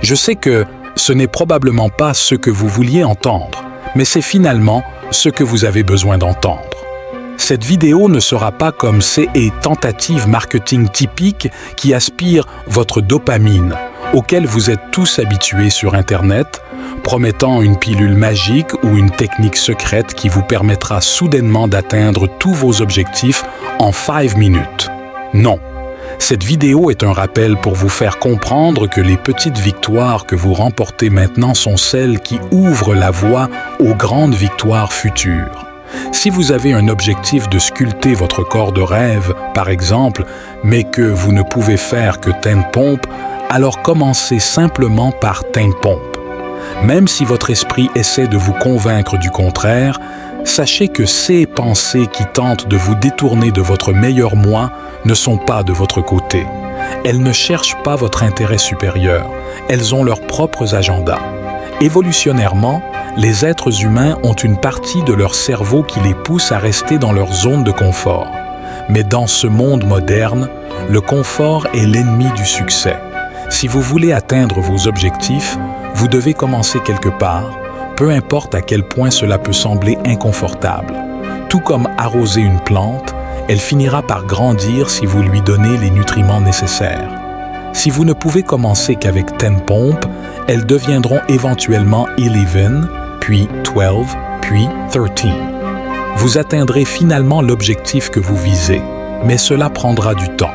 Je sais que ce n'est probablement pas ce que vous vouliez entendre, mais c'est finalement ce que vous avez besoin d'entendre. Cette vidéo ne sera pas comme ces tentatives marketing typiques qui aspirent votre dopamine, auxquelles vous êtes tous habitués sur Internet, promettant une pilule magique ou une technique secrète qui vous permettra soudainement d'atteindre tous vos objectifs en 5 minutes. Non. Cette vidéo est un rappel pour vous faire comprendre que les petites victoires que vous remportez maintenant sont celles qui ouvrent la voie aux grandes victoires futures. Si vous avez un objectif de sculpter votre corps de rêve, par exemple, mais que vous ne pouvez faire que 10 pompes, alors commencez simplement par 10 pompes. Même si votre esprit essaie de vous convaincre du contraire, sachez que ces pensées qui tentent de vous détourner de votre meilleur moi ne sont pas de votre côté. Elles ne cherchent pas votre intérêt supérieur. Elles ont leurs propres agendas. Évolutionnairement, les êtres humains ont une partie de leur cerveau qui les pousse à rester dans leur zone de confort. Mais dans ce monde moderne, le confort est l'ennemi du succès. Si vous voulez atteindre vos objectifs, vous devez commencer quelque part, peu importe à quel point cela peut sembler inconfortable. Tout comme arroser une plante, elle finira par grandir si vous lui donnez les nutriments nécessaires. Si vous ne pouvez commencer qu'avec 10 pompes, elles deviendront éventuellement 11, puis 12, puis 13. Vous atteindrez finalement l'objectif que vous visez, mais cela prendra du temps.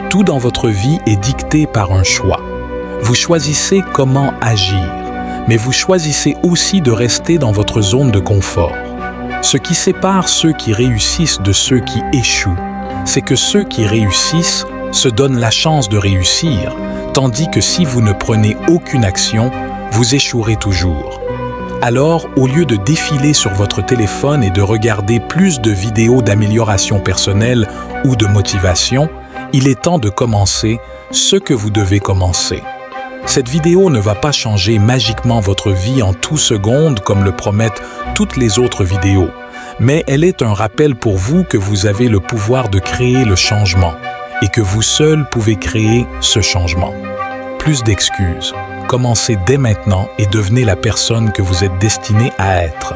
Tout dans votre vie est dicté par un choix. Vous choisissez comment agir, mais vous choisissez aussi de rester dans votre zone de confort. Ce qui sépare ceux qui réussissent de ceux qui échouent, c'est que ceux qui réussissent se donnent la chance de réussir, tandis que si vous ne prenez aucune action, vous échouerez toujours. Alors, au lieu de défiler sur votre téléphone et de regarder plus de vidéos d'amélioration personnelle ou de motivation, il est temps de commencer ce que vous devez commencer. Cette vidéo ne va pas changer magiquement votre vie en tout seconde comme le promettent toutes les autres vidéos, mais elle est un rappel pour vous que vous avez le pouvoir de créer le changement et que vous seul pouvez créer ce changement. Plus d'excuses. Commencez dès maintenant et devenez la personne que vous êtes destiné à être.